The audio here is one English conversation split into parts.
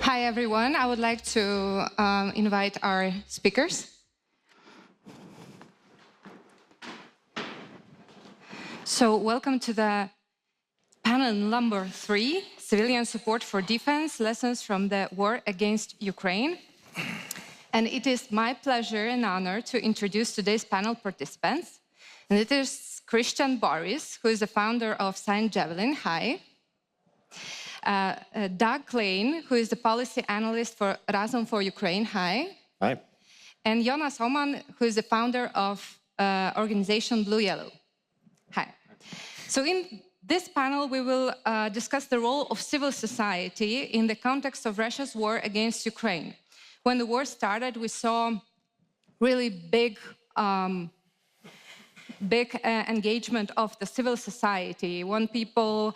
Hi, everyone. I would like to invite our speakers. So, welcome to the panel number 3, Civilian Support for Defense, Lessons from the War Against Ukraine. And it is my pleasure and honor to introduce today's panel participants. And it is Christian Borys, who is the founder of Javelin. Hi. Doug Klain, who is the policy analyst for Razom for Ukraine. Hi. Hi. And Jonas, Ohman, who is the founder of organization Blue Yellow. Hi. So in this panel, we will discuss the role of civil society in the context of Russia's war against Ukraine. When the war started, we saw really big engagement of the civil society. When people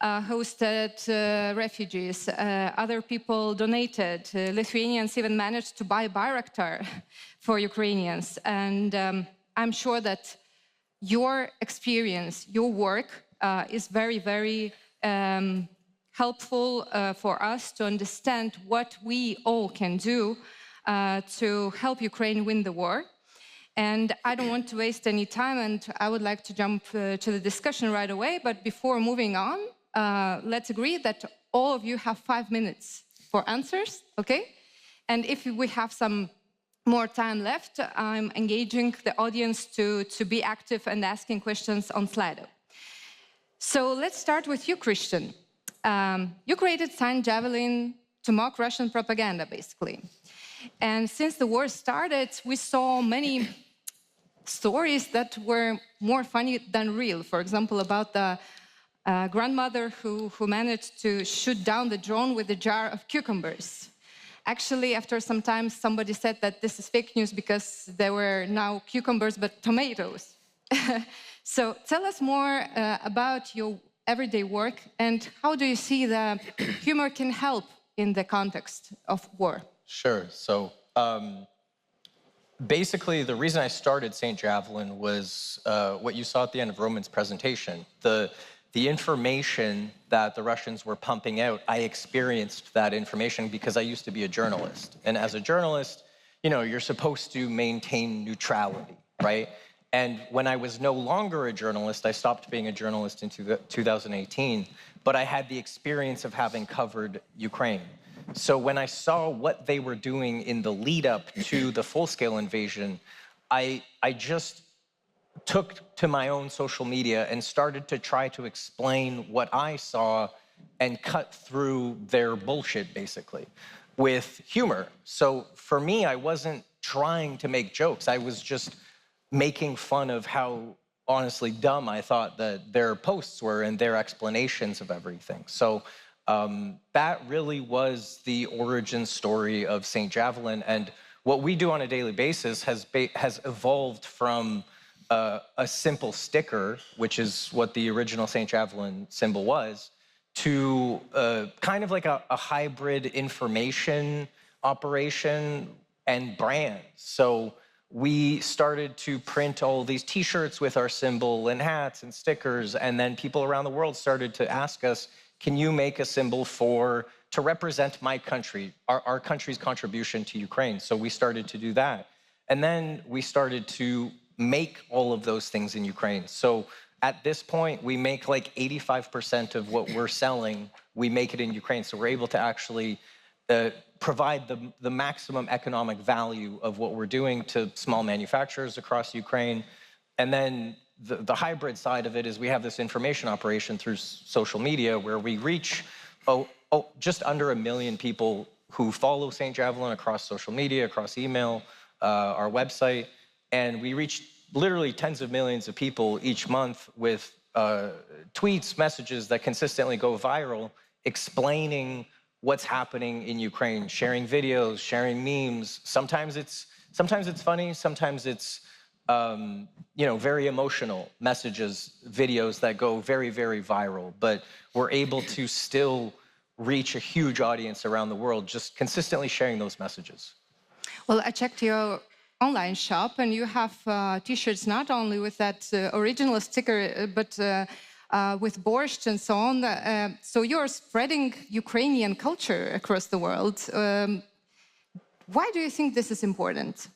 hosted refugees, other people donated. Lithuanians even managed to buy Bayraktar for Ukrainians. And I'm sure that your experience, your work is very, very helpful for us to understand what we all can do to help Ukraine win the war. And I don't want to waste any time, and I would like to jump to the discussion right away. But before moving on, let's agree that all of you have 5 minutes for answers, okay? And if we have some more time left, I'm engaging the audience to be active and asking questions on Slido. So let's start with you, Christian. You created Javelin to mock Russian propaganda, basically. And since the war started, we saw many stories that were more funny than real. For example, about the grandmother who managed to shoot down the drone with a jar of cucumbers. Actually, after some time, somebody said that this is fake news because there were now cucumbers but tomatoes. So tell us more about your everyday work and how do you see the humor can help in the context of war? Sure. So basically, the reason I started St. Javelin was what you saw at the end of Roman's presentation. The information that the Russians were pumping out, I experienced that information because I used to be a journalist. And as a journalist, you know, you're supposed to maintain neutrality, right? And when I was no longer a journalist, I stopped being a journalist in 2018, but I had the experience of having covered Ukraine. So when I saw what they were doing in the lead up to the full-scale invasion, I just took to my own social media and started to try to explain what I saw and cut through their bullshit, basically, with humor. So for me, I wasn't trying to make jokes. I was just making fun of how honestly dumb I thought that their posts were and their explanations of everything. So that really was the origin story of St. Javelin. And what we do on a daily basis has evolved from a simple sticker, which is what the original St. Javelin symbol was, to kind of like a hybrid information operation and brand. So we started to print all these T-shirts with our symbol and hats and stickers, and then people around the world started to ask us, can you make a symbol to represent my country, our country's contribution to Ukraine? So we started to do that. And then we started to make all of those things in Ukraine. So at this point, we make like 85% of what we're selling, we make it in Ukraine. So we're able to actually provide the maximum economic value of what we're doing to small manufacturers across Ukraine. And then the hybrid side of it is we have this information operation through social media where we reach just under 1 million people who follow St. Javelin across social media, across email, our website. And we reach literally tens of millions of people each month with tweets, messages that consistently go viral, explaining what's happening in Ukraine, sharing videos, sharing memes. Sometimes it's funny, sometimes it's very emotional messages, videos that go very, very viral. But we're able to still reach a huge audience around the world, just consistently sharing those messages. Well, I checked your online shop and you have T-shirts not only with that original sticker, but with borscht and so on. So you're spreading Ukrainian culture across the world. Why do you think this is important?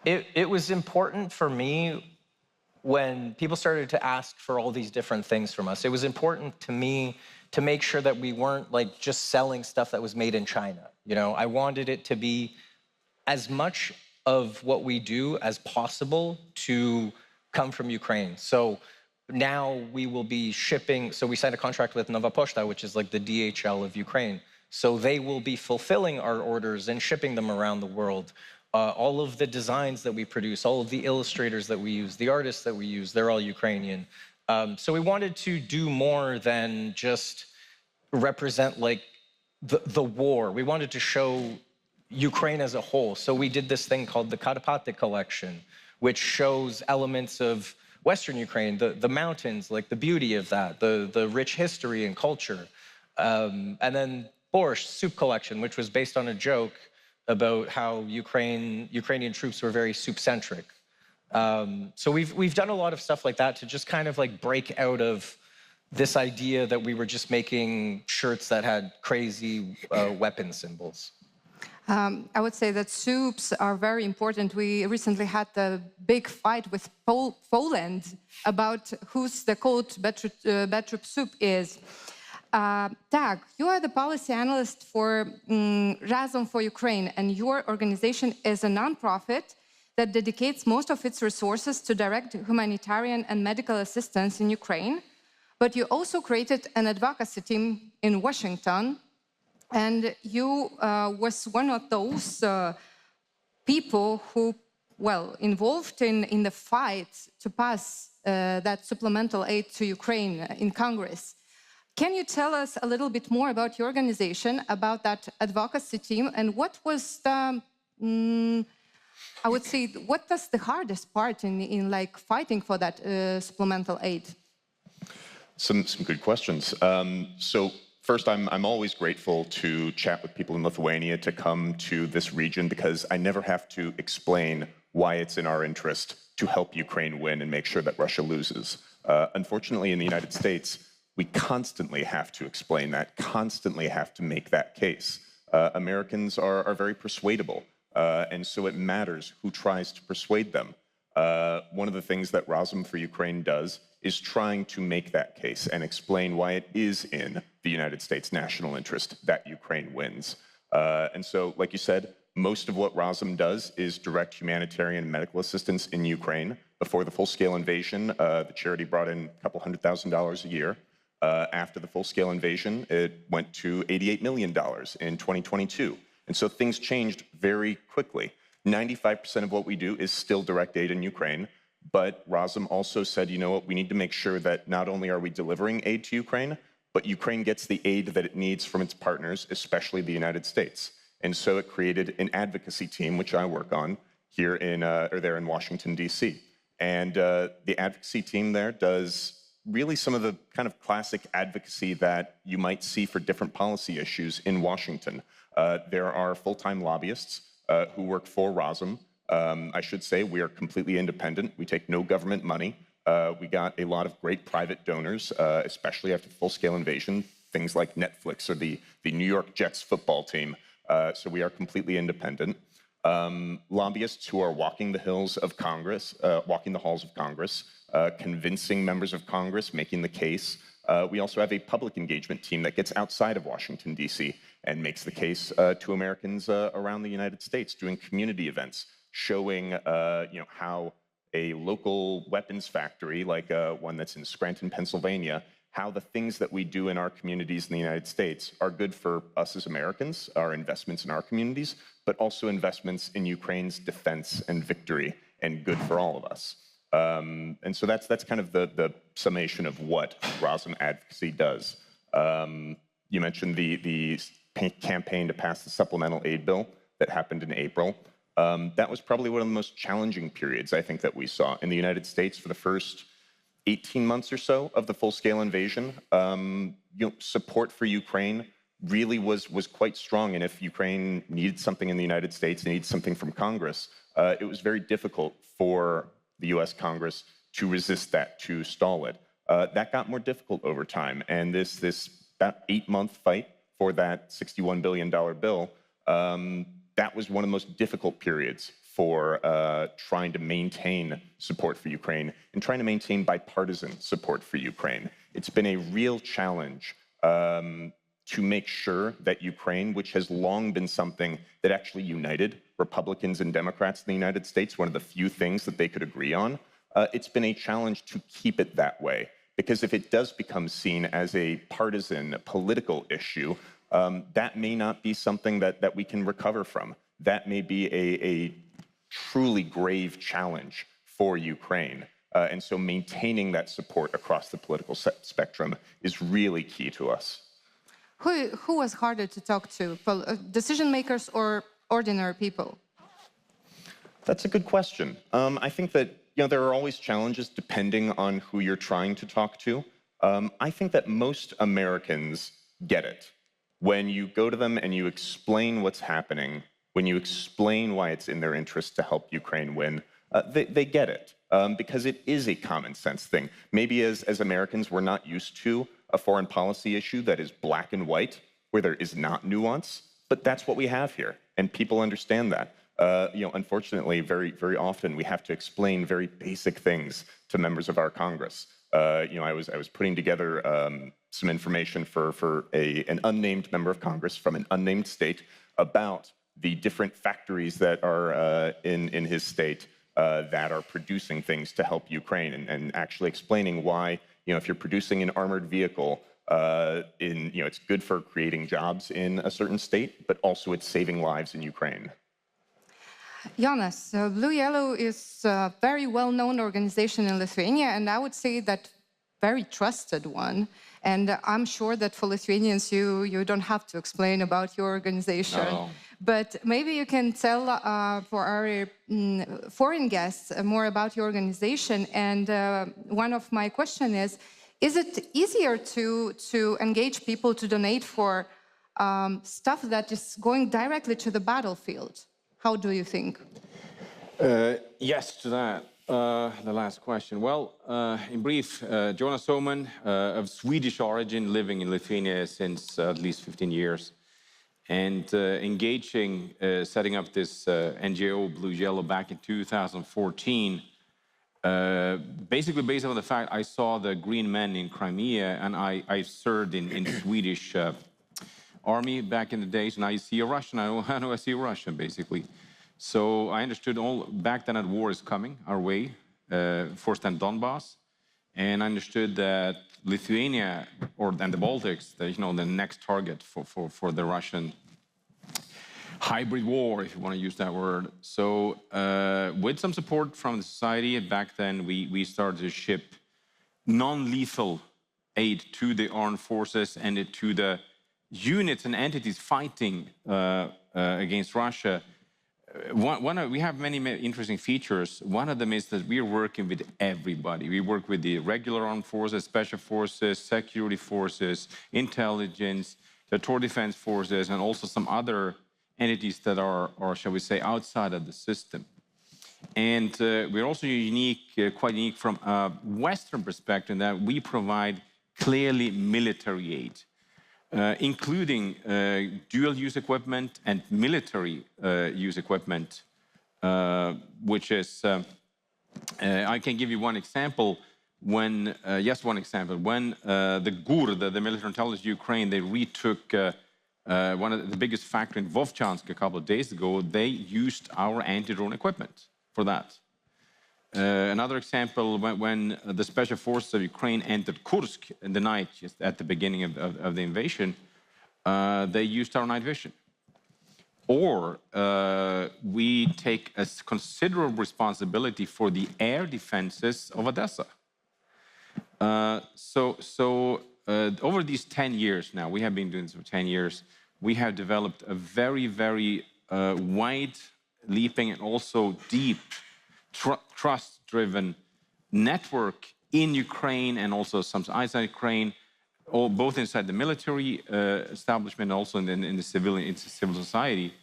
It was important for me when people started to ask for all these different things from us. It was important to me to make sure that we weren't like just selling stuff that was made in China. You know, I wanted it to be as much of what we do as possible to come from Ukraine. So now we will be shipping, so we signed a contract with Nova Poshta, which is like the DHL of Ukraine. So they will be fulfilling our orders and shipping them around the world. All of the designs that we produce, all of the illustrators that we use, the artists that we use, they're all Ukrainian. So we wanted to do more than just represent like the war. We wanted to show Ukraine as a whole. So we did this thing called the Karpaty collection, which shows elements of Western Ukraine, the mountains, like the beauty of that, the rich history and culture. And then Borys soup collection, which was based on a joke about how Ukrainian troops were very soup-centric. So we've done a lot of stuff like that to just kind of like break out of this idea that we were just making shirts that had crazy weapon symbols. I would say that soups are very important. We recently had a big fight with Poland about whose the code Betrop soup is. Tag, you are the policy analyst for Razom for Ukraine, and your organization is a nonprofit that dedicates most of its resources to direct humanitarian and medical assistance in Ukraine. But you also created an advocacy team in Washington, and you was one of those people who, well, involved in the fight to pass that supplemental aid to Ukraine in Congress. Can you tell us a little bit more about your organization, about that advocacy team, and what was the, I would say, what was the hardest part in like fighting for that supplemental aid? Some good questions. So first, I'm always grateful to chat with people in Lithuania, to come to this region, because I never have to explain why it's in our interest to help Ukraine win and make sure that Russia loses. Unfortunately, in the United States, we constantly have to explain that, constantly have to make that case. Americans are very persuadable, and so it matters who tries to persuade them. One of the things that Razom for Ukraine does is trying to make that case and explain why it is in the United States' national interest that Ukraine wins. And so, like you said, most of what Razom does is direct humanitarian and medical assistance in Ukraine. Before the full-scale invasion, the charity brought in a couple $100,000 a year. After the full-scale invasion, it went to $88 million in 2022. And so things changed very quickly. 95% of what we do is still direct aid in Ukraine, but Razom also said, you know what, we need to make sure that not only are we delivering aid to Ukraine, but Ukraine gets the aid that it needs from its partners, especially the United States. And so it created an advocacy team, which I work on here there in Washington, D.C. And the advocacy team there does really some of the kind of classic advocacy that you might see for different policy issues in Washington. There are full-time lobbyists who work for Razom. I should say we are completely independent. We take no government money. We got a lot of great private donors, especially after the full-scale invasion, things like Netflix or the New York Jets football team. So we are completely independent. Lobbyists who are walking the halls of Congress, convincing members of Congress, making the case. We also have a public engagement team that gets outside of Washington, D.C. and makes the case to Americans around the United States, doing community events, showing how a local weapons factory, like one that's in Scranton, Pennsylvania, how the things that we do in our communities in the United States are good for us as Americans, our investments in our communities, but also investments in Ukraine's defense and victory, and good for all of us. And so that's kind of the summation of what Razom Advocacy does. You mentioned the campaign to pass the supplemental aid bill that happened in April. That was probably one of the most challenging periods, I think, that we saw in the United States for the first 18 months or so of the full-scale invasion. Support for Ukraine really was quite strong, and if Ukraine needed something in the United States, needed something from Congress, it was very difficult for the U.S. Congress to resist that, to stall it. That got more difficult over time. And this about 8-month fight for that $61 billion bill, that was one of the most difficult periods for trying to maintain support for Ukraine and trying to maintain bipartisan support for Ukraine. It's been a real challenge to make sure that Ukraine, which has long been something that actually united Republicans and Democrats in the United States, one of the few things that they could agree on, it's been a challenge to keep it that way. Because if it does become seen as a partisan, political issue, that may not be something that we can recover from. That may be a truly grave challenge for Ukraine. And so maintaining that support across the political spectrum is really key to us. Who was harder to talk to, decision makers or ordinary people? That's a good question. I think that there are always challenges depending on who you're trying to talk to. I think that most Americans get it. When you go to them and you explain what's happening, when you explain why it's in their interest to help Ukraine win, they get it. Because it is a common sense thing. Maybe as Americans, we're not used to a foreign policy issue that is black and white, where there is not nuance, but that's what we have here, and people understand that. Unfortunately, very, very often we have to explain very basic things to members of our Congress. I was putting together some information for an unnamed member of Congress from an unnamed state about the different factories that are in his state that are producing things to help Ukraine, and actually explaining why, if you're producing an armored vehicle, it's good for creating jobs in a certain state, but also it's saving lives in Ukraine. Jonas, Blue Yellow is a very well-known organization in Lithuania, and I would say that very trusted one. And I'm sure that for Lithuanians, you don't have to explain about your organization. No. But maybe you can tell for our foreign guests more about your organization. And one of my questions is it easier to engage people to donate for stuff that is going directly to the battlefield? How do you think? Yes to that, the last question. Well, in brief, Jonas Ohman, of Swedish origin, living in Lithuania since at least 15 years, and engaging, setting up this NGO, Blue Yellow, back in 2014, basically based on the fact I saw the green men in Crimea, and I served in Swedish army back in the days, and I see a Russian, I know I see a Russian, basically. So I understood back then that war is coming our way, first in Donbass, and I understood that Lithuania, and the Baltics, the next target for the Russian hybrid war, if you want to use that word. So with some support from the society, back then we started to ship non-lethal aid to the armed forces and to the units and entities fighting against Russia. We have many interesting features. One of them is that we are working with everybody. We work with the regular armed forces, special forces, security forces, intelligence, the tour defense forces, and also some other entities that are, shall we say, outside of the system. And we're also unique, quite unique from a Western perspective, that we provide clearly military aid. Including dual-use equipment and military-use equipment, which is, I can give you one example. When, just one example, when the GUR, the military intelligence of Ukraine, they retook one of the biggest factory in Vovchansk a couple of days ago, they used our anti-drone equipment for that. Another example, when the special forces of Ukraine entered Kursk in the night, just at the beginning of the invasion, they used our night vision. Or we take a considerable responsibility for the air defenses of Odessa. Over these 10 years now, we have been doing this for 10 years, we have developed a very, very wide-leaping and also deep trust-driven network in Ukraine and also some outside Ukraine, both inside the military establishment and also in the civil society.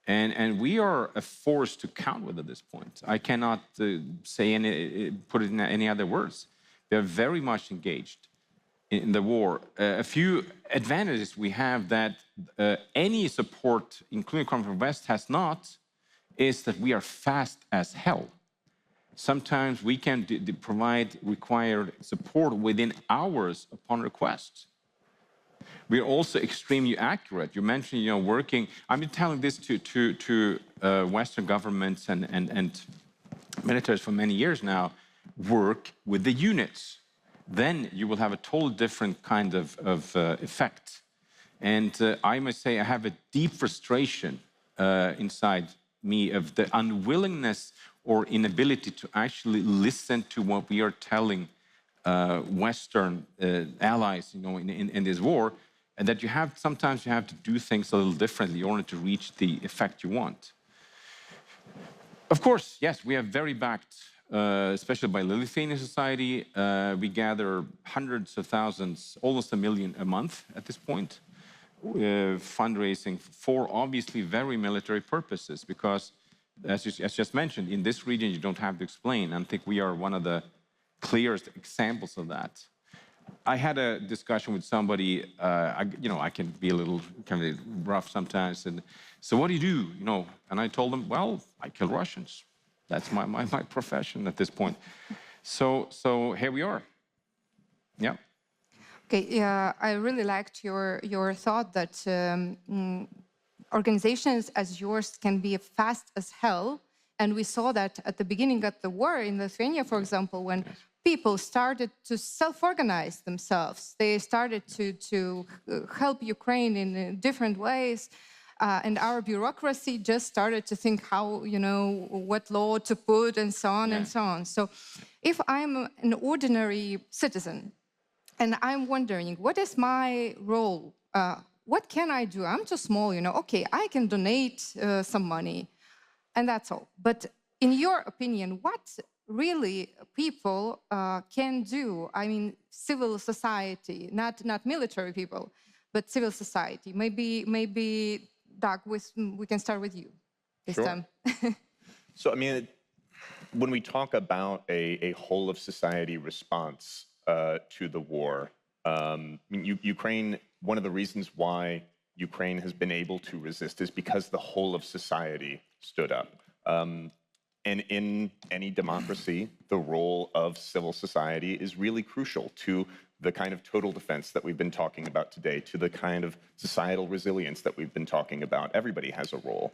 And we are a force to count with at this point. I cannot put it in any other words, They're very much engaged in the war. A few advantages we have that any support, including from the West, has not, is that we are fast as hell. Sometimes we can provide required support within hours upon request. We're also extremely accurate. You mentioned, working. I've been telling this to Western governments and militaries for many years now. Work with the units. Then you will have a totally different kind of effect. And I must say, I have a deep frustration inside me of the unwillingness or inability to actually listen to what we are telling Western allies, in this war, and that sometimes you have to do things a little differently in order to reach the effect you want. Of course, yes, we are very backed, especially by the Lithuanian society. We gather hundreds of thousands, almost 1 million a month at this point, fundraising for obviously very military purposes, because as just mentioned, in this region you don't have to explain. I think we are one of the clearest examples of that. I had a discussion with somebody. I can be a little kind of rough sometimes, and so what do you do? And I told them, well, I kill Russians. That's my profession at this point. So here we are. Yeah. Okay. Yeah, I really liked your thought that organizations as yours can be fast as hell, and we saw that at the beginning of the war in Lithuania, for example, when people started to self-organize themselves. They started to help Ukraine in different ways. And our bureaucracy just started to think how, what law to put and so on and so on. So if I'm an ordinary citizen and I'm wondering, what is my role? What can I do? I'm too small, Okay, I can donate some money and that's all. But in your opinion, what really people can do? I mean, civil society, not military people, but civil society. Maybe Doug, we can start with you this time. So, I mean, when we talk about a whole of society response to the war, Ukraine, one of the reasons why Ukraine has been able to resist is because the whole of society stood up. And in any democracy, the role of civil society is really crucial to the kind of total defense that we've been talking about today, to the kind of societal resilience that we've been talking about. Everybody has a role.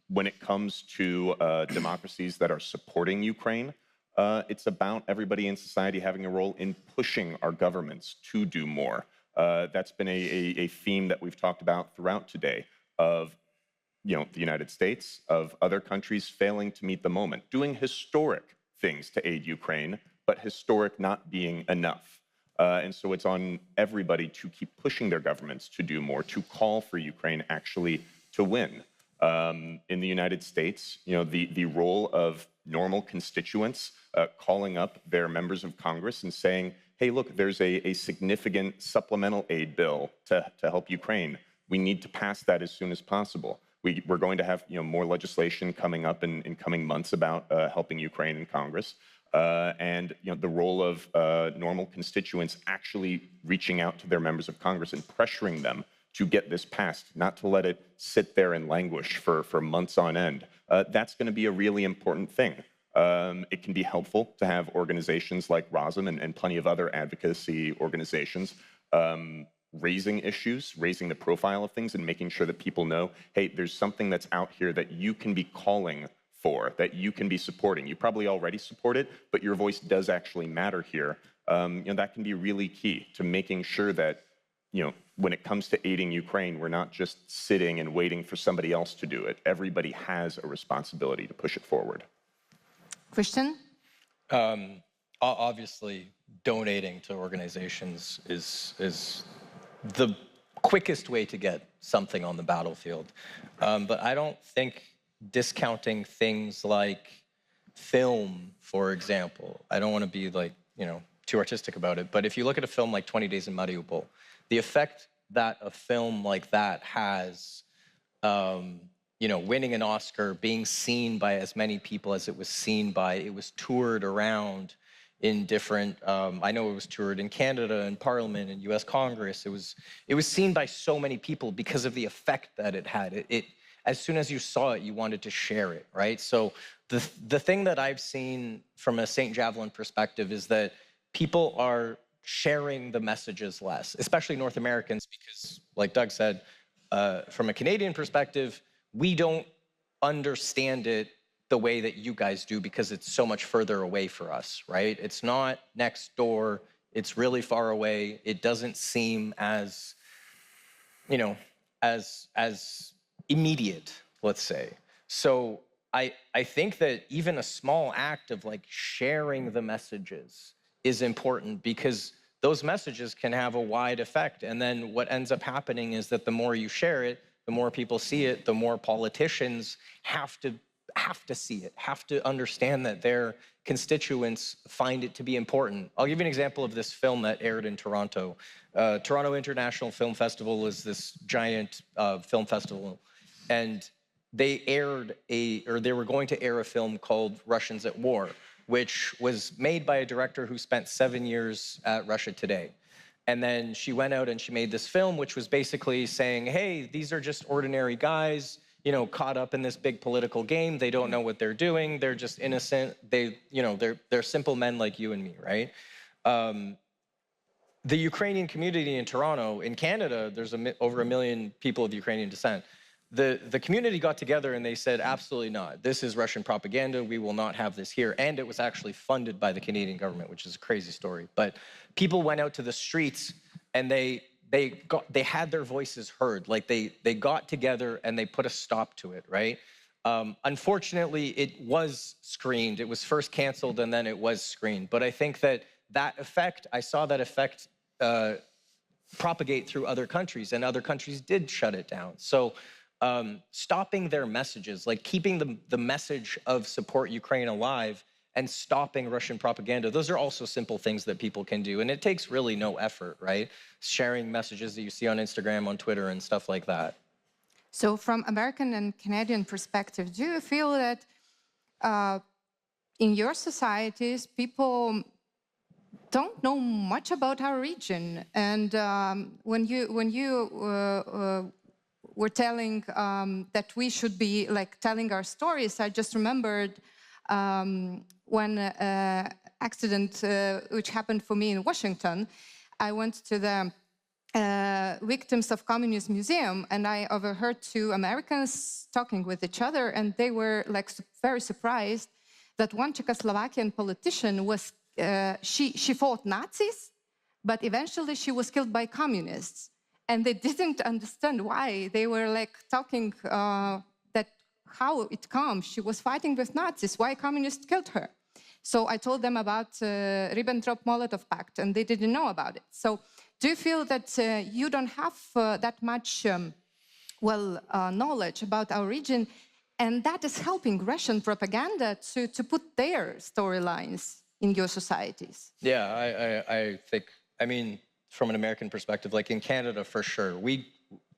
When it comes to democracies that are supporting Ukraine, it's about everybody in society having a role in pushing our governments to do more. That's been a theme that we've talked about throughout today of the United States, of other countries failing to meet the moment, doing historic things to aid Ukraine, but historic not being enough. And so it's on everybody to keep pushing their governments to do more, to call for Ukraine actually to win. In the United States, the role of normal constituents calling up their members of Congress and saying, hey, look, there's a significant supplemental aid bill to help Ukraine. We need to pass that as soon as possible. We're going to have more legislation coming up in coming months about helping Ukraine in Congress. And the role of normal constituents actually reaching out to their members of Congress and pressuring them to get this passed, not to let it sit there and languish for months on end. That's going to be a really important thing. It can be helpful to have organizations like Razom and plenty of other advocacy organizations raising issues, raising the profile of things, and making sure that people know, hey, there's something that's out here that you can be calling for, that you can be supporting. You probably already support it, but your voice does actually matter here. That can be really key to making sure that, when it comes to aiding Ukraine, we're not just sitting and waiting for somebody else to do it. Everybody has a responsibility to push it forward. Christian? Obviously, donating to organizations is the quickest way to get something on the battlefield. But I don't think discounting things like film, for example, I don't want to be too artistic about it, but if you look at a film like 20 Days in Mariupol, the effect that a film like that has, winning an Oscar, being seen by as many people as it was seen by, it was toured around in different, I know it was toured in Canada and Parliament and US Congress. It was seen by so many people because of the effect that it had. As soon as you saw it, you wanted to share it, right? So the thing that I've seen from a St. Javelin perspective is that people are sharing the messages less, especially North Americans, because like Doug said, from a Canadian perspective, we don't understand it the way that you guys do because it's so much further away for us, right? It's not next door, it's really far away. It doesn't seem as, you know, as immediate, let's say. So I think that even a small act of like sharing the messages is important because those messages can have a wide effect. And then what ends up happening is that the more you share it, the more people see it, the more politicians have to see it, have to understand that their constituents find it to be important. I'll give you an example of this film that aired in Toronto. Toronto International Film Festival is this giant film festival, and they were going to air a film called Russians at War, which was made by a director who spent 7 years at Russia Today. And then she went out and she made this film, which was basically saying, hey, these are just ordinary guys, you know, caught up in this big political game. They don't know what they're doing. They're just innocent. They're simple men like you and me, right? The Ukrainian community in Toronto, in Canada, there's over 1 million people of Ukrainian descent. The community got together and they said, absolutely not. This is Russian propaganda. We will not have this here. And it was actually funded by the Canadian government, which is a crazy story. But people went out to the streets and they had their voices heard. Like they got together and they put a stop to it, right? Unfortunately, it was screened. It was first canceled and then it was screened. But I think that effect, I saw that effect propagate through other countries, and other countries did shut it down. So stopping their messages, like keeping the message of support Ukraine alive and stopping Russian propaganda, those are also simple things that people can do. And it takes really no effort, right? Sharing messages that you see on Instagram, on Twitter, and stuff like that. So from American and Canadian perspective, do you feel that in your societies, people don't know much about our region? And when you were telling that we should be like telling our stories, I just remembered when accident which happened for me in Washington. I went to the Victims of Communist Museum, and I overheard two Americans talking with each other, and they were like very surprised that one Czechoslovakian politician was, she fought Nazis, but eventually she was killed by communists. And they didn't understand why. They were like talking that how it comes. She was fighting with Nazis. Why communists killed her? So I told them about Ribbentrop-Molotov Pact, and they didn't know about it. So do you feel that you don't have that much, knowledge about our region, and that is helping Russian propaganda to put their storylines in your societies? Yeah, I think, I mean, from an American perspective, like in Canada, for sure.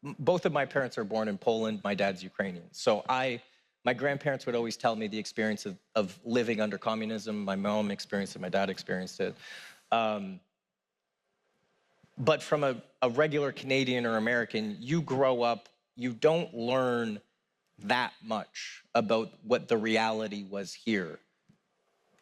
Both of my parents are born in Poland. My dad's Ukrainian. So my grandparents would always tell me the experience of living under communism. My mom experienced it. My dad experienced it. But from a regular Canadian or American, you grow up, you don't learn that much about what the reality was here.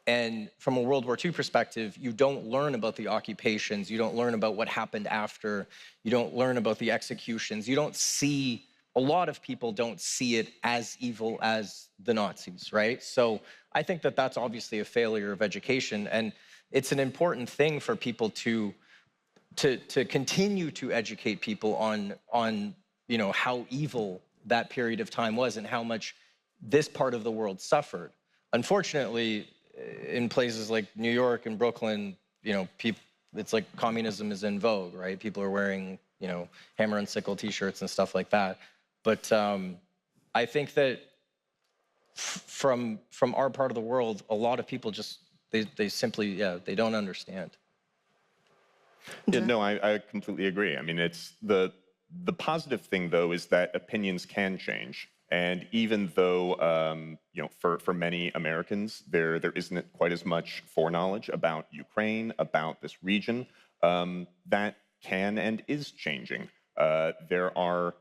And from a World War II perspective, you don't learn about the occupations, you don't learn about what happened after, you don't learn about the executions, you don't see, a lot of people don't see it as evil as the Nazis, right? So I think that that's obviously a failure of education, and it's an important thing for people to continue to educate people on you know, how evil that period of time was and how much this part of the world suffered. Unfortunately, in places like New York and Brooklyn, you know, it's like communism is in vogue, right? People are wearing, you know, hammer and sickle T-shirts and stuff like that. But I think that from our part of the world, a lot of people just, they simply, they don't understand. Yeah, no, I completely agree. I mean, it's the positive thing, though, is that opinions can change. And even though, for many Americans, there isn't quite as much foreknowledge about Ukraine, about this region, that can and is changing. There are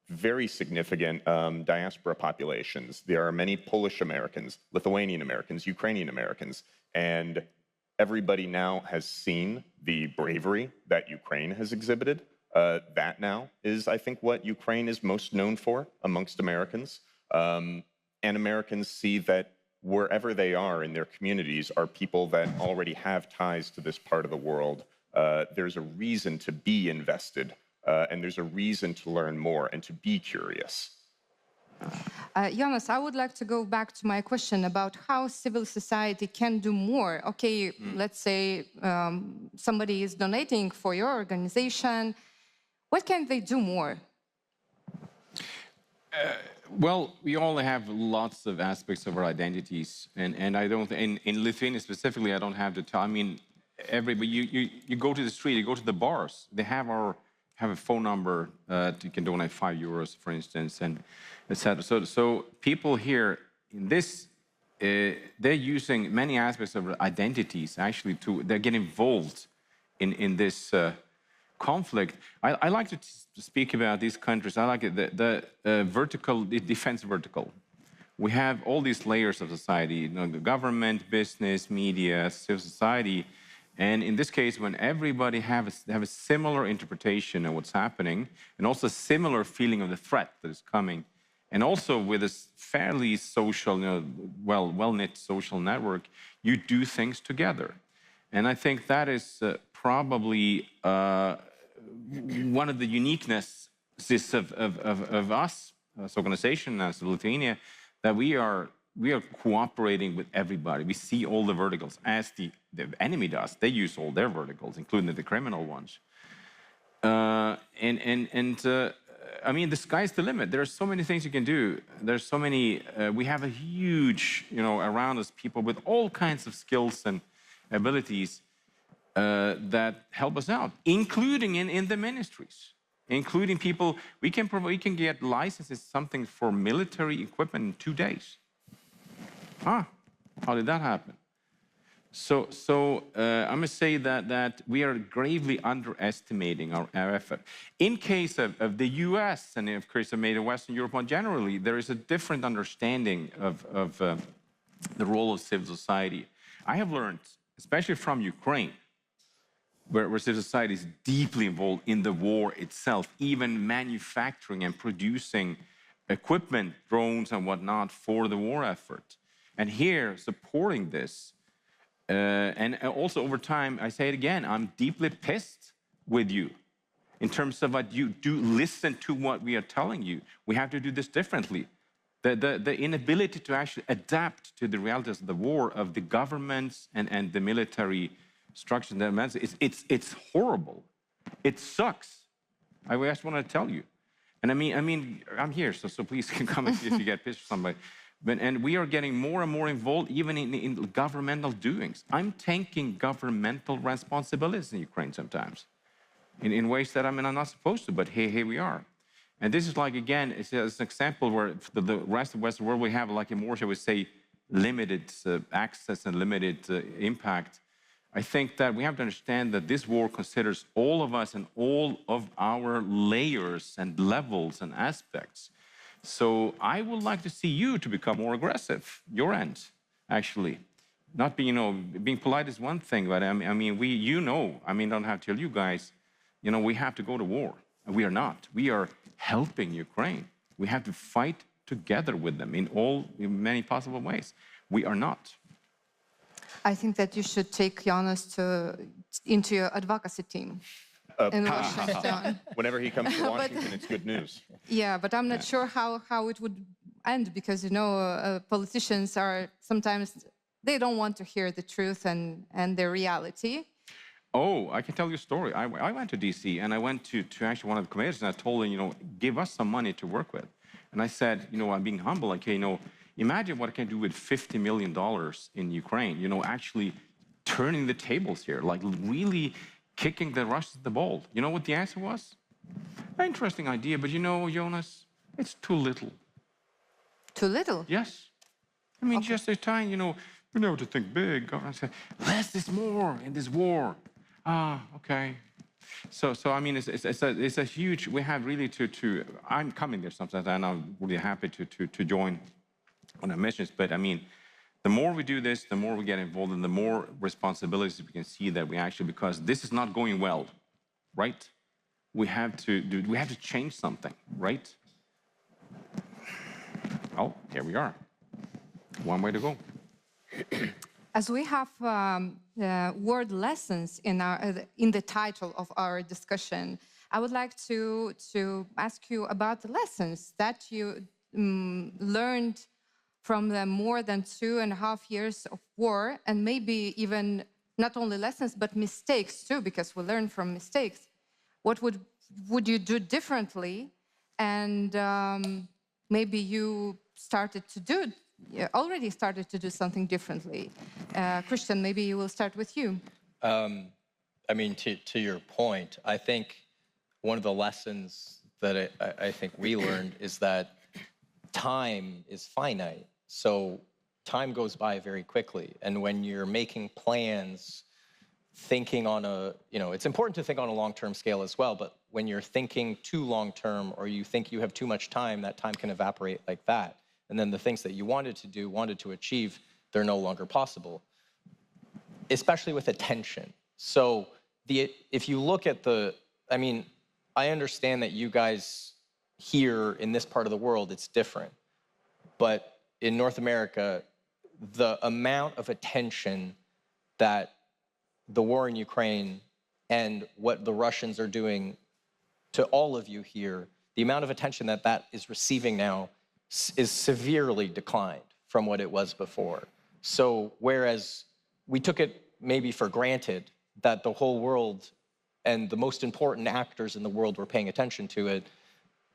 very significant diaspora populations. There are many Polish Americans, Lithuanian Americans, Ukrainian Americans, and everybody now has seen the bravery that Ukraine has exhibited. That now is, I think, what Ukraine is most known for amongst Americans. And Americans see that wherever they are in their communities are people that already have ties to this part of the world. There's a reason to be invested, and there's a reason to learn more and to be curious. Jonas, I would like to go back to my question about how civil society can do more. Okay, let's say somebody is donating for your organization. What can they do more? Well, we all have lots of aspects of our identities, and I don't. In Lithuania specifically, I don't have to tell. I mean, you go to the street, you go to the bars. They have a phone number. You can donate €5, for instance, and etc. So people here in this, they're using many aspects of their identities actually they get involved in this conflict. I like to speak about these countries. I like it, the vertical, the defense vertical. We have all these layers of society, the government, business, media, civil society. And in this case, when everybody have a similar interpretation of what's happening, and also a similar feeling of the threat that is coming, and also with this fairly social, well-knit social network, you do things together. And I think that is probably one of the uniquenesses of us, as organization, as Lithuania, that we are cooperating with everybody. We see all the verticals, as the enemy does. They use all their verticals, including the criminal ones. I mean, the sky's the limit. There are so many things you can do. There's so many. We have a huge, around us, people with all kinds of skills and abilities that help us out, including in the ministries, including people. We can get licenses, something for military equipment in 2 days. How did that happen? So I must say that we are gravely underestimating our effort. In case of the US, and of course, of Western Europe more generally, there is a different understanding of the role of civil society. I have learned, especially from Ukraine, where civil society is deeply involved in the war itself, even manufacturing and producing equipment, drones and whatnot for the war effort. And here, supporting this, and also over time, I say it again, I'm deeply pissed with you in terms of what you do. Listen to what we are telling you. We have to do this differently. The inability to actually adapt to the realities of the war, of the governments and the military structures, it's horrible. It sucks. I just want to tell you. And I mean, I'm here, so please come if you get pissed with somebody. And we are getting more and more involved even in governmental doings. I'm taking governmental responsibilities in Ukraine sometimes in ways that I'm not supposed to, but here we are. And this is like, again, it's an example where the rest of the Western world, we have like a more, shall we say, limited access and limited impact. I think that we have to understand that this war considers all of us and all of our layers and levels and aspects. So I would like to see you to become more aggressive, your end, actually. Not being, being polite is one thing, but I mean, I don't have to tell you guys, we have to go to war. And we are not. We are helping Ukraine. We have to fight together with them in many possible ways. We are not. I think that you should take Jonas into your advocacy team. In Washington. Whenever he comes to Washington, it's good news. Yeah, but I'm not sure how it would end because, politicians are sometimes, they don't want to hear the truth and their reality. Oh, I can tell you a story. I went to D.C. and I went to actually one of the committees and I told them, give us some money to work with. And I said, I'm being humble, like, imagine what I can do with $50 million in Ukraine, actually turning the tables here, like really kicking the Russians the ball. You know what the answer was? An interesting idea, but Jonas, it's too little. Too little? Yes. I mean, just a tiny, we know to think big. I say, less is more in this war. Okay. So I mean, it's a huge, we have really I'm coming there sometimes, and I'm really happy to join on our missions. But I mean, the more we do this, the more we get involved, and the more responsibilities we can see that we actually, because this is not going well, right? We have to change something, right? Oh, here we are. One way to go. As we have word lessons in the title of our discussion, I would like to ask you about the lessons that you learned from the more than 2.5 years of war, and maybe even not only lessons, but mistakes too, because we learn from mistakes. What would you do differently? And maybe you already started to do something differently. Christian, maybe we will start with you. I mean, to your point, I think one of the lessons that I think we learned is that time is finite. So time goes by very quickly. And when you're making plans, thinking on it's important to think on a long-term scale as well, but when you're thinking too long-term, or you think you have too much time, that time can evaporate like that. And then the things that you wanted to achieve, they're no longer possible, especially with attention. So if you look at I understand that you guys here in this part of the world, it's different. But in North America, the amount of attention that the war in Ukraine and what the Russians are doing to all of you here, the amount of attention that is receiving now is severely declined from what it was before. So whereas we took it maybe for granted that the whole world and the most important actors in the world were paying attention to it,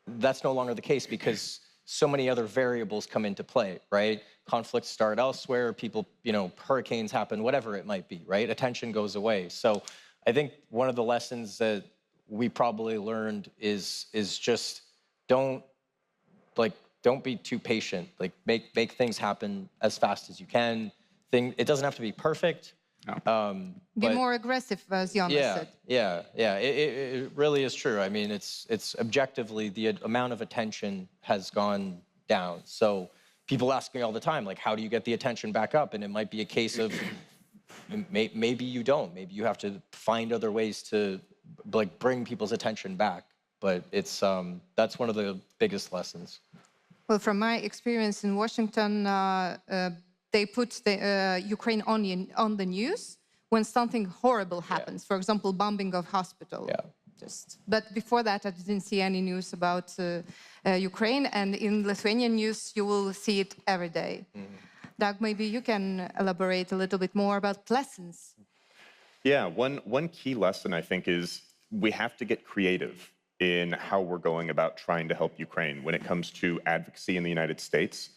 that's no longer the case, because so many other variables come into play, right? Conflicts start elsewhere, people, hurricanes happen, whatever it might be, right? Attention goes away. So I think one of the lessons that we probably learned is just don't be too patient. Like make things happen as fast as you can. It doesn't have to be perfect. No. Be more aggressive, as Jonas said. Yeah. It really is true. I mean, it's objectively, the amount of attention has gone down. So people ask me all the time, like, how do you get the attention back up? And it might be a case of maybe you don't. Maybe you have to find other ways to bring people's attention back. But that's one of the biggest lessons. Well, from my experience in Washington, they put the Ukraine on the news when something horrible happens. Yeah. For example, bombing of hospital. Yeah. But before that, I didn't see any news about Ukraine. And in Lithuanian news, you will see it every day. Mm-hmm. Doug, maybe you can elaborate a little bit more about lessons. Yeah, one key lesson, I think, is we have to get creative in how we're going about trying to help Ukraine. When it comes to advocacy in the United States,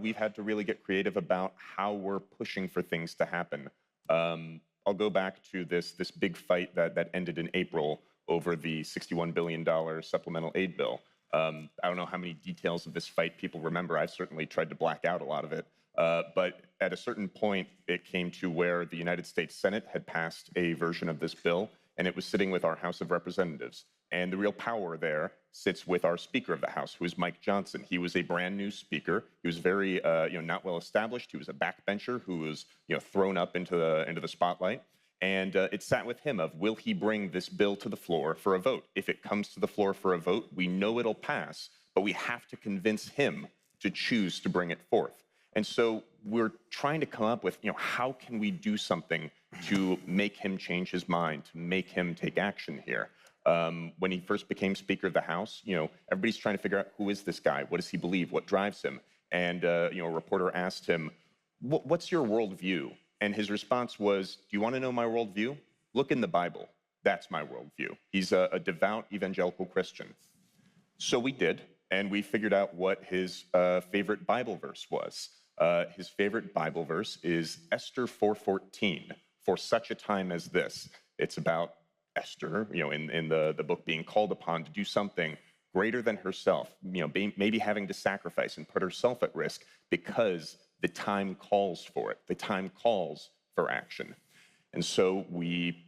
we've had to really get creative about how we're pushing for things to happen. I'll go back to this big fight that ended in April over the $61 billion supplemental aid bill. I don't know how many details of this fight people remember. I've certainly tried to black out a lot of it. But at a certain point, it came to where the United States Senate had passed a version of this bill, and it was sitting with our House of Representatives. And the real power there sits with our Speaker of the House, who is Mike Johnson. He was a brand new speaker. He was very, not well established. He was a backbencher who was, thrown up into the spotlight. And it sat with him of, will he bring this bill to the floor for a vote? If it comes to the floor for a vote, we know it'll pass, but we have to convince him to choose to bring it forth. And so we're trying to come up with, how can we do something to make him change his mind, to make him take action here? When he first became Speaker of the House, everybody's trying to figure out, who is this guy? What does he believe? What drives him? And, a reporter asked him, what's your worldview? And his response was, do you want to know my worldview? Look in the Bible. That's my worldview. He's a devout evangelical Christian. So we did, and we figured out what his favorite Bible verse was. His favorite Bible verse is Esther 4:14, for such a time as this. It's about Esther, in the book, being called upon to do something greater than herself, maybe having to sacrifice and put herself at risk because the time calls for it. The time calls for action. And so we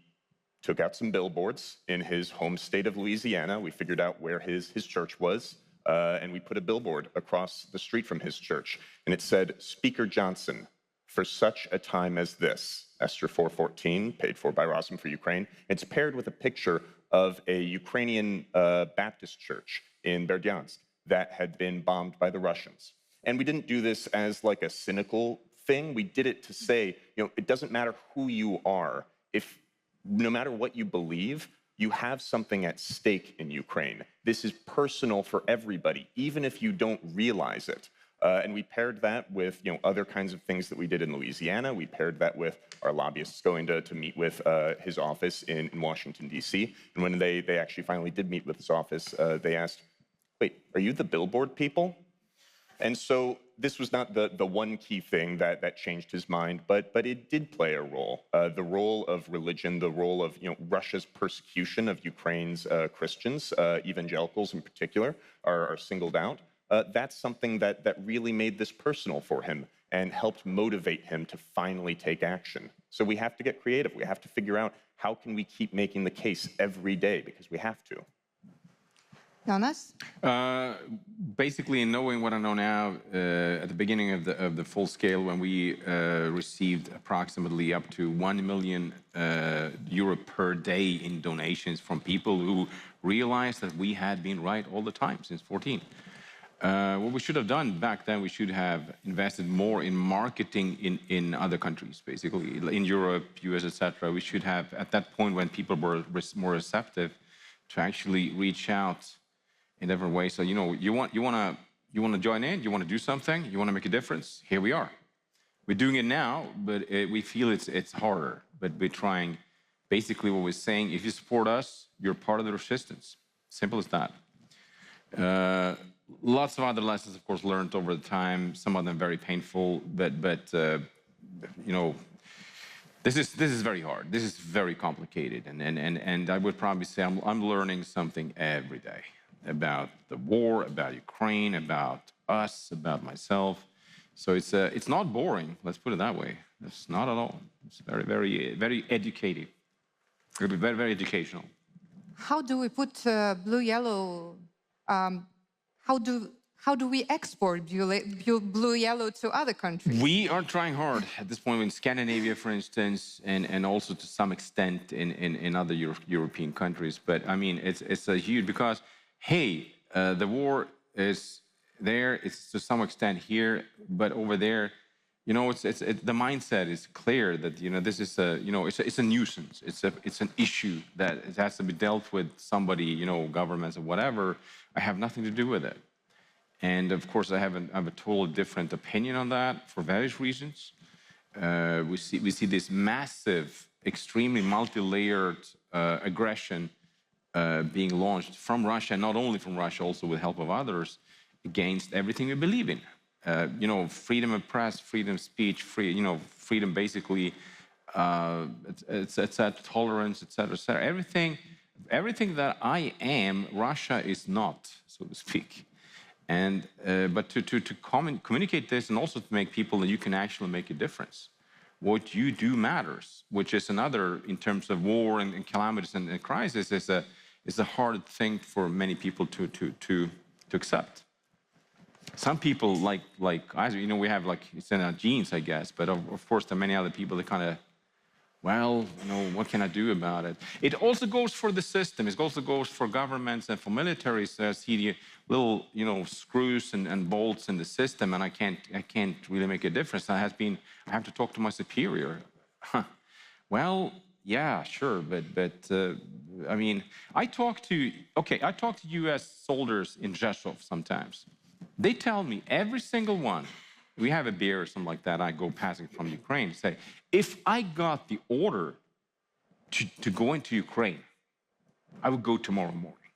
took out some billboards in his home state of Louisiana. We figured out where his church was, and we put a billboard across the street from his church. And it said, Speaker Johnson, for such a time as this, Esther 4:14, paid for by Razom for Ukraine. It's paired with a picture of a Ukrainian Baptist church in Berdyansk that had been bombed by the Russians. And we didn't do this as like a cynical thing. We did it to say, it doesn't matter who you are. No matter what you believe, you have something at stake in Ukraine. This is personal for everybody, even if you don't realize it. And we paired that with other kinds of things that we did in Louisiana. We paired that with our lobbyists going to meet with his office in Washington, D.C. And when they actually finally did meet with his office, they asked, wait, are you the billboard people? And so this was not the one key thing that changed his mind, but it did play a role. The role of religion, the role of Russia's persecution of Ukraine's Christians, evangelicals in particular, are singled out. That's something that really made this personal for him and helped motivate him to finally take action. So we have to get creative. We have to figure out how can we keep making the case every day, because we have to. Jonas? Basically, knowing what I know now, at the beginning of the full scale, when we received approximately up to 1 million euro per day in donations from people who realized that we had been right all the time since 14. What we should have done back then, we should have invested more in marketing in other countries, basically, in Europe, US, etc. We should have, at that point when people were more receptive, to actually reach out in different ways. So, you want to join in, you want to do something, you want to make a difference, here we are. We're doing it now, but we feel it's harder. But we're trying, basically what we're saying, if you support us, you're part of the resistance. Simple as that. Lots of other lessons, of course, learned over the time, some of them very painful, but this is very hard. This is very complicated. And I would probably say I'm learning something every day about the war, about Ukraine, about us, about myself. So it's not boring, let's put it that way. It's not at all. It's very, very, very educative. Very, very educational. How do we put blue-yellow, how do we export blue-yellow to other countries? We are trying hard at this point in Scandinavia, for instance, and also to some extent in other European countries. But I mean, it's a huge, because, hey, the war is there, it's to some extent here, but over there, the mindset is clear that, this is it's a nuisance. It's an issue that it has to be dealt with somebody, governments or whatever. I have nothing to do with it. And of course, I have a totally different opinion on that for various reasons. We see this massive, extremely multi-layered aggression being launched from Russia, not only from Russia, also with help of others, against everything we believe in. Freedom of press, freedom of speech, freedom basically, it's tolerance, etc., etc. Everything that I am, Russia is not, so to speak. And but to communicate this, and also to make people that you can actually make a difference. What you do matters, which is another, in terms of war and calamities and crisis, is a hard thing for many people to accept. Some people like us, we have it's in our genes, I guess. But of course, there are many other people that kind of, well, what can I do about it? It also goes for the system. It also goes for governments and for militaries. I see the little, screws and bolts in the system, and I can't really make a difference. I have to talk to my superior. Well, yeah, sure, but I mean, I talk to U.S. soldiers in Rzeszów sometimes. They tell me, every single one, we have a beer or something like that, I go passing from Ukraine, say, if I got the order to go into Ukraine, I would go tomorrow morning.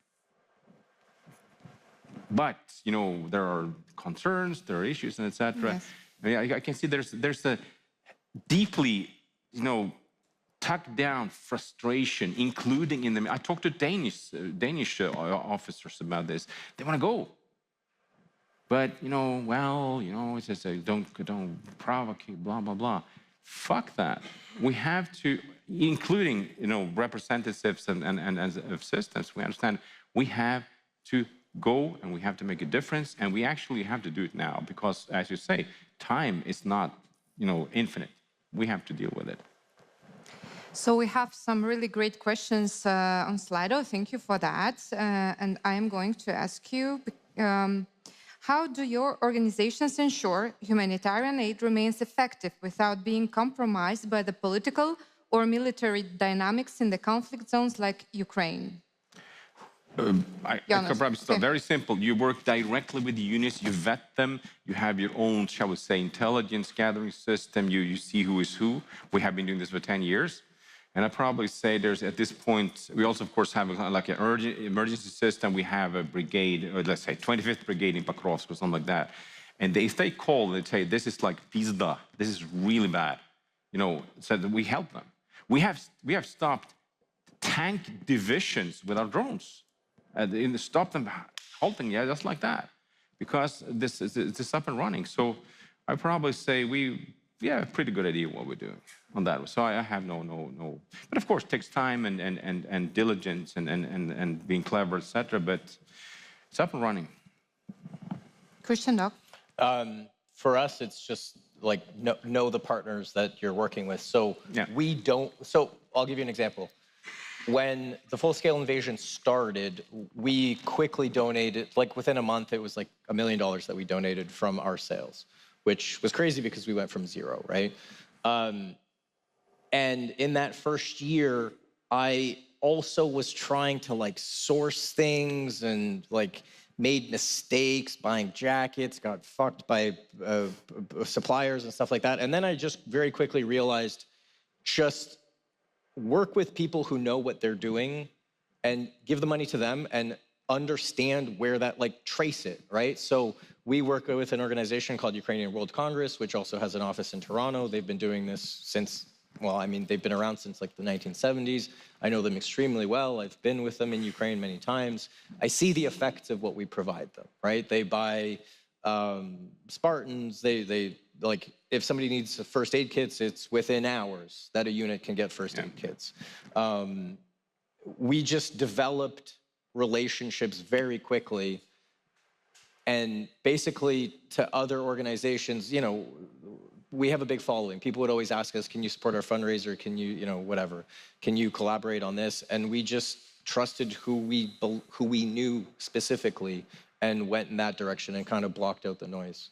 But, there are concerns, there are issues, and et cetera. Yes. I can see there's a deeply, tuck down frustration, including in the... I talked to Danish officers about this. They want to go. But, it's just don't provocate, blah, blah, blah. Fuck that. We have to, including, representatives and of systems, we understand we have to go and we have to make a difference, and we actually have to do it now because, as you say, time is not, infinite. We have to deal with it. So we have some really great questions on Slido. Thank you for that. And I am going to ask you, how do your organizations ensure humanitarian aid remains effective without being compromised by the political or military dynamics in the conflict zones like Ukraine? I could probably start very simple. You work directly with the units, you vet them, you have your own, shall we say, intelligence gathering system, you see who is who. We have been doing this for 10 years. And I'd probably say there's, at this point, we also, of course, have like an emergency system. We have a brigade, or let's say 25th Brigade in Pakrovsk or something like that. And if they call, they say, this is like pizda, this is really bad, so that we help them. We have stopped tank divisions with our drones. Stop them halting, just like that, because this is up and running. So I probably say we have a pretty good idea what we're doing on that. So I have no. But of course, it takes time and diligence and being clever, etc. But it's up and running. Christian Doc? For us, it's just like know the partners that you're working with. So we don't. So I'll give you an example. When the full-scale invasion started, we quickly donated, like within a month, it was like $1 million that we donated from our sales, which was crazy because we went from zero, right? And in that first year, I also was trying to like source things and like made mistakes buying jackets, got fucked by suppliers and stuff like that. And then I just very quickly realized just work with people who know what they're doing and give the money to them and understand where that, like, trace it, right? So we work with an organization called Ukrainian World Congress, which also has an office in Toronto. They've been doing this since, well, I mean, they've been around since like the 1970s. I know them extremely well. I've been with them in Ukraine many times. I see the effects of what we provide them, right? They buy Spartans, they like, if somebody needs first aid kits, it's within hours that a unit can get first aid kits. We just developed relationships very quickly, and basically to other organizations, we have a big following. People would always ask us, can you support our fundraiser? Can you, whatever, can you collaborate on this? And we just trusted who we knew specifically and went in that direction and kind of blocked out the noise.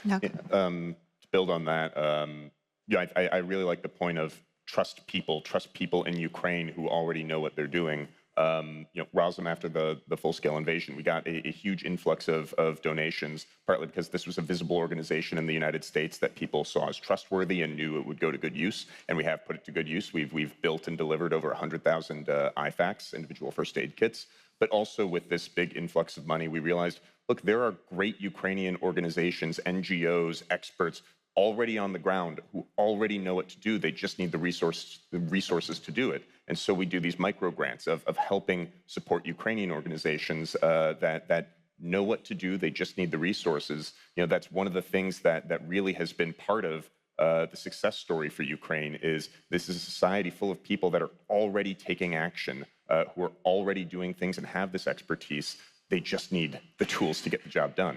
To build on that, I really like the point of trust people in Ukraine who already know what they're doing. Razom, after the full-scale invasion, we got a huge influx of donations, partly because this was a visible organization in the United States that people saw as trustworthy and knew it would go to good use, and we have put it to good use. We've built and delivered over 100,000 IFACs, individual first aid kits, but also with this big influx of money, we realized, look, there are great Ukrainian organizations, NGOs, experts already on the ground who already know what to do. They just need the resources to do it. And so we do these micro grants of helping support Ukrainian organizations that know what to do. They just need the resources. That's one of the things that really has been part of the success story for Ukraine is this is a society full of people that are already taking action, who are already doing things and have this expertise. They just need the tools to get the job done.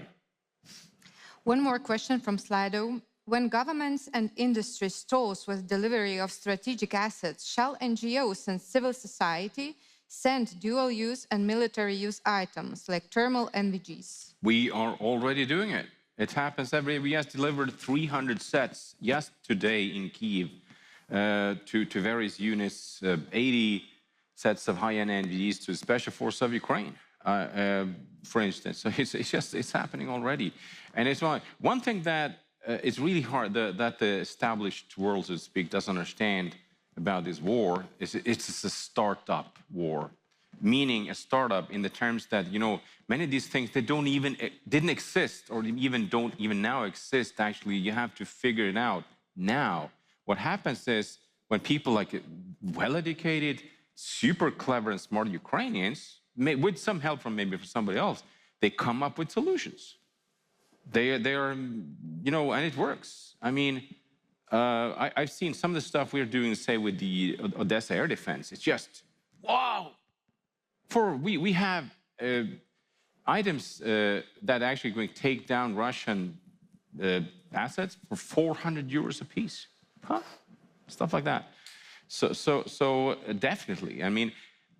One more question from Slido. When governments and industry stalls with delivery of strategic assets, shall NGOs and civil society send dual-use and military-use items like thermal NVGs? We are already doing it. It happens we just delivered 300 sets just today in Kyiv to various units, 80 sets of high-end NVGs to the Special Forces of Ukraine, for instance. So it's happening already. And it's one thing that it's really hard that the established world, so to speak, doesn't understand about this war. It's a startup war, meaning a startup in the terms that, many of these things, they didn't exist or don't even now exist. Actually, you have to figure it out now. What happens is when people like well-educated, super clever and smart Ukrainians, with some help from maybe from somebody else, they come up with solutions. They are, you know, and it works. I mean, I've seen some of the stuff we're doing, say, with the Odessa air defense. It's just, wow! We have items that actually going to take down Russian assets for 400 euros a piece. Huh? Stuff like that. So definitely. I mean,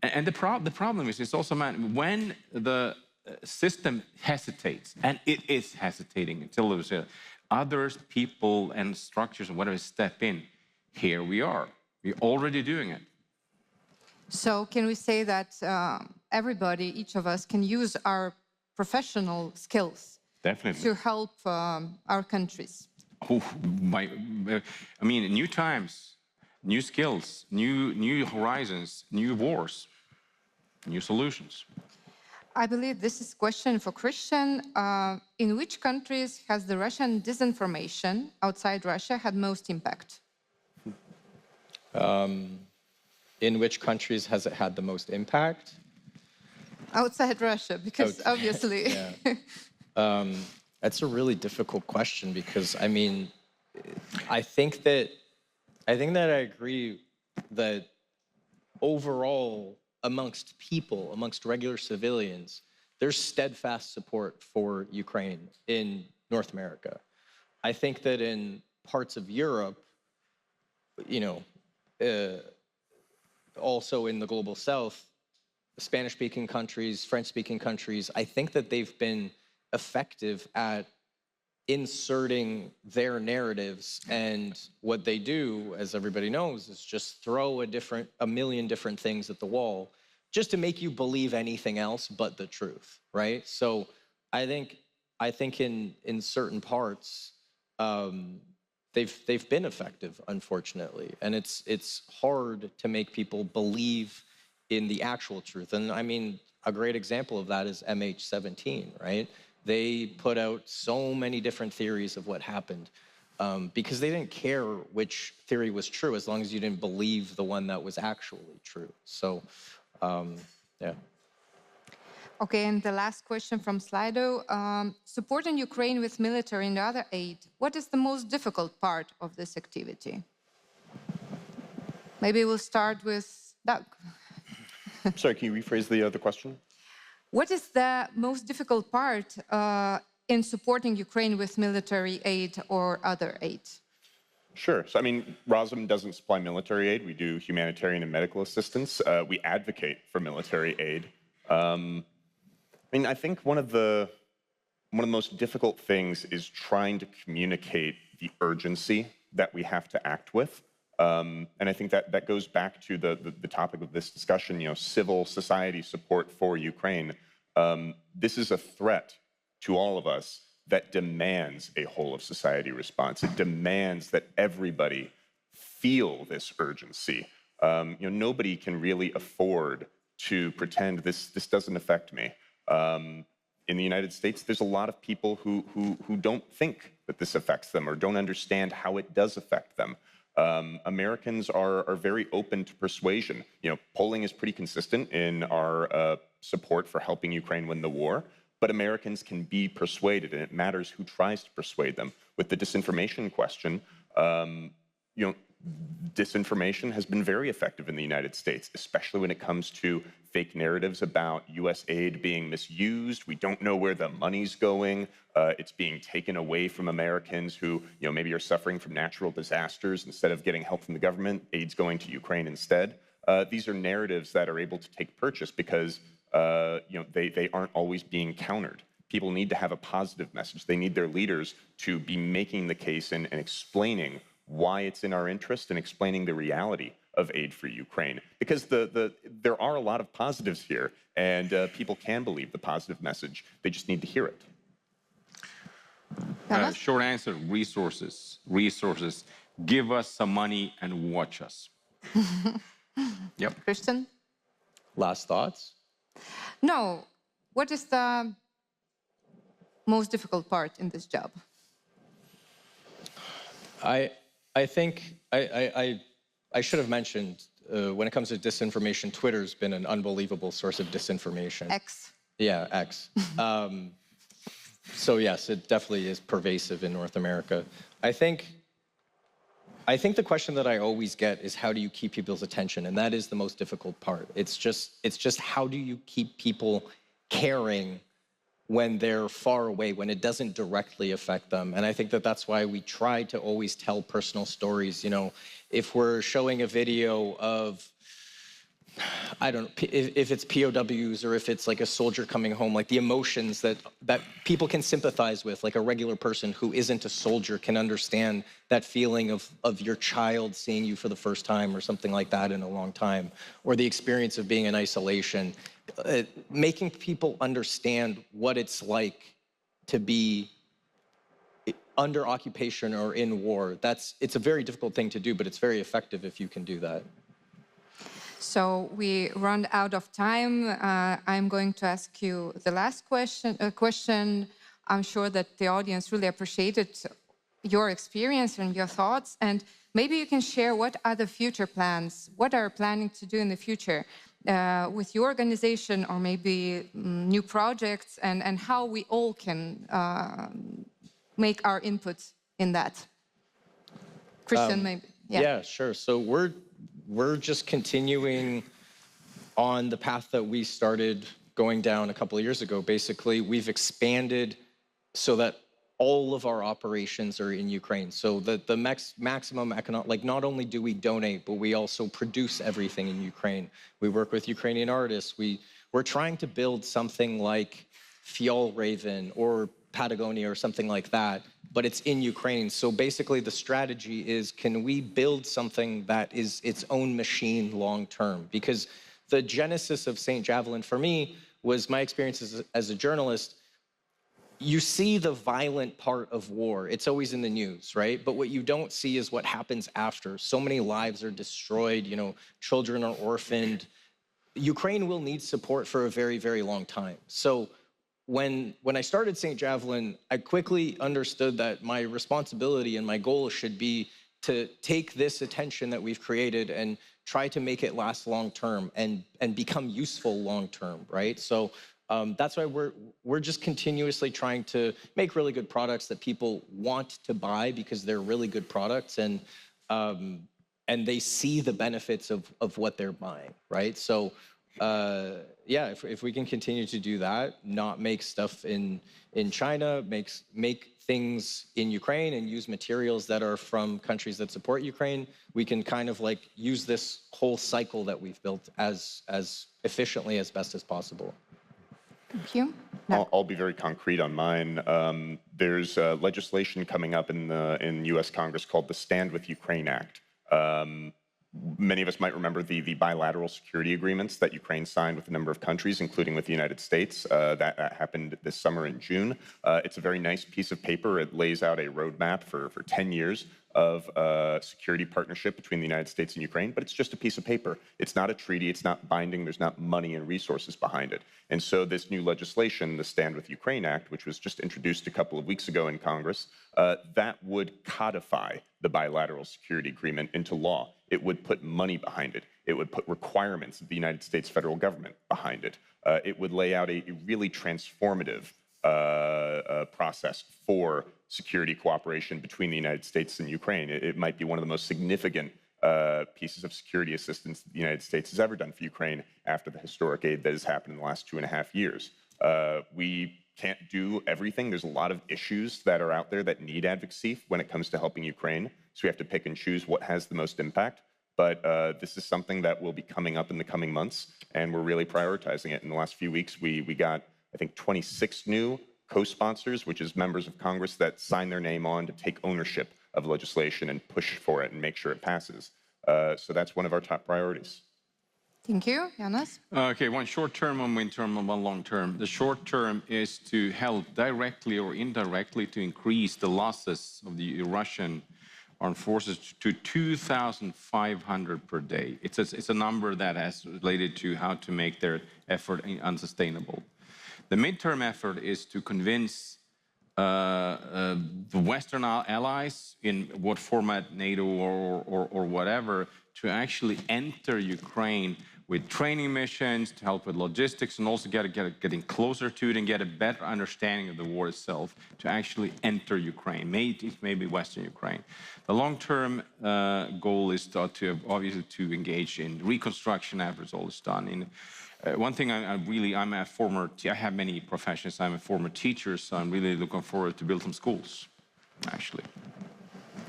and the problem is, it's also, man, when the system hesitates, and it is hesitating until there's others, people, and structures and whatever step in, here we are. We're already doing it. So can we say that everybody, each of us, can use our professional skills Definitely to help our countries? Oh, I mean, new times, new skills, new horizons, new wars, new solutions. I believe this is a question for Christian. In which countries has the Russian disinformation outside Russia had most impact? In which countries has it had the most impact? Outside Russia, because obviously... Yeah. That's a really difficult question because, I mean, I think that I agree that overall, amongst people, amongst regular civilians, there's steadfast support for Ukraine in North America. I think that in parts of Europe, you know, also in the global south, Spanish-speaking countries, French-speaking countries, I think that they've been effective at inserting their narratives, and what they do, as everybody knows, is just throw a million different things at the wall just to make you believe anything else but the truth, right? So I think in certain parts they've been effective, unfortunately, and it's hard to make people believe in the actual truth. And I mean, a great example of that is MH17, right? They put out so many different theories of what happened because they didn't care which theory was true as long as you didn't believe the one that was actually true. So, yeah. Okay, and the last question from Slido. Supporting Ukraine with military and other aid, what is the most difficult part of this activity? Maybe we'll start with Doug. Sorry, can you rephrase the question? What is the most difficult part in supporting Ukraine with military aid or other aid? Sure. So, I mean, Razom doesn't supply military aid. We do humanitarian and medical assistance. We advocate for military aid. I mean, I think one of the most difficult things is trying to communicate the urgency that we have to act with. And I think that goes back to the topic of this discussion, you know, civil society support for Ukraine. This is a threat to all of us that demands a whole of society response. It demands that everybody feel this urgency. You know, nobody can really afford to pretend this doesn't affect me. In the United States, there's a lot of people who don't think that this affects them or don't understand how it does affect them. Americans are very open to persuasion. You know, polling is pretty consistent in our support for helping Ukraine win the war, but Americans can be persuaded, and it matters who tries to persuade them. With the disinformation question, you know, disinformation has been very effective in the United States, especially when it comes to fake narratives about U.S. aid being misused. We don't know where the money's going. It's being taken away from Americans who, you know, maybe are suffering from natural disasters. Instead of getting help from the government, aid's going to Ukraine instead. These are narratives that are able to take purchase because, you know, they aren't always being countered. People need to have a positive message. They need their leaders to be making the case and explaining why it's in our interest and explaining the reality of aid for Ukraine. Because there are a lot of positives here, and people can believe the positive message. They just need to hear it. Short answer, resources. Resources. Give us some money and watch us. Yep. Christian? Last thoughts? No. What is the most difficult part in this job? I think I I should have mentioned, when it comes to disinformation, Twitter's been an unbelievable source of disinformation. X. Yeah, X. So yes, it definitely is pervasive in North America. I think the question that I always get is, how do you keep people's attention? And that is the most difficult part. It's just how do you keep people caring when they're far away, when it doesn't directly affect them? And I think that that's why we try to always tell personal stories. You know, if we're showing a video of, I don't know, if it's POWs or if it's like a soldier coming home, like the emotions that people can sympathize with, like a regular person who isn't a soldier can understand that feeling of your child seeing you for the first time or something like that in a long time, or the experience of being in isolation. Making people understand what it's like to be under occupation or in war, it's a very difficult thing to do, but it's very effective if you can do that. So we run out of time. I'm going to ask you the last question. I'm sure that the audience really appreciated your experience and your thoughts. And maybe you can share what are the future plans? What are you planning to do in the future with your organization, or maybe new projects, and how we all can make our input in that? Christian, maybe. Yeah, sure. So we're just continuing on the path that we started going down a couple of years ago. Basically, we've expanded so that all of our operations are in Ukraine. So the maximum economic, like, not only do we donate, but we also produce everything in Ukraine. We work with Ukrainian artists. We're trying to build something like Fjallraven or Patagonia or something like that, but it's in Ukraine. So basically the strategy is, can we build something that is its own machine long term? Because the genesis of St. Javelin for me was my experience as a journalist. You see the violent part of war. It's always in the news, right? But what you don't see is what happens after. So many lives are destroyed, you know, children are orphaned. Ukraine will need support for a very, very long time. So when I started St. Javelin, I quickly understood that my responsibility and my goal should be to take this attention that we've created and try to make it last long term and become useful long term, right? So that's why we're just continuously trying to make really good products that people want to buy because they're really good products, and they see the benefits of what they're buying, right? So yeah, if we can continue to do that, not make stuff in China, make things in Ukraine and use materials that are from countries that support Ukraine, we can kind of like use this whole cycle that we've built as efficiently as best as possible. Thank you. I'll be very concrete on mine. There's legislation coming up in U.S. Congress called the Stand with Ukraine Act. Many of us might remember the bilateral security agreements that Ukraine signed with a number of countries, including with the United States. That happened this summer in June. It's a very nice piece of paper. It lays out a roadmap for 10 years of security partnership between the United States and Ukraine, but it's just a piece of paper. It's not a treaty. It's not binding. There's not money and resources behind it. And so this new legislation, the Stand with Ukraine Act, which was just introduced a couple of weeks ago in Congress, that would codify the bilateral security agreement into law. It would put money behind it. It would put requirements of the United States federal government behind it. It would lay out a really transformative process for security cooperation between the United States and Ukraine. It might be one of the most significant pieces of security assistance that the United States has ever done for Ukraine after the historic aid that has happened in the last 2.5 years. We can't do everything. There's a lot of issues that are out there that need advocacy when it comes to helping Ukraine. So we have to pick and choose what has the most impact. But this is something that will be coming up in the coming months, and we're really prioritizing it. In the last few weeks, we got, I think, 26 new co-sponsors, which is members of Congress that sign their name on to take ownership of legislation and push for it and make sure it passes. So that's one of our top priorities. Thank you. Jonas? Okay, one short term, one mid-term, and one long term. The short term is to help directly or indirectly to increase the losses of the Russian armed forces to 2,500 per day. It's a number that has related to how to make their effort unsustainable. The midterm effort is to convince the Western allies, in what format, NATO or whatever, to actually enter Ukraine with training missions, to help with logistics, and also getting closer to it and get a better understanding of the war itself, to actually enter Ukraine, maybe Western Ukraine. The long-term goal is to obviously to engage in reconstruction after it's all is done. One thing I'm a former, I have many professions, I'm a former teacher, so I'm really looking forward to build some schools, actually,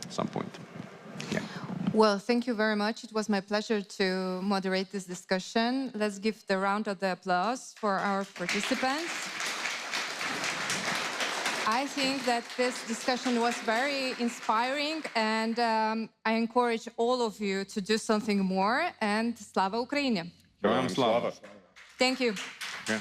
at some point. Yeah. Well, thank you very much. It was my pleasure to moderate this discussion. Let's give the round of the applause for our participants. I think that this discussion was very inspiring, and I encourage all of you to do something more. And Slava Ukraini! Slava. Thank you. Yeah.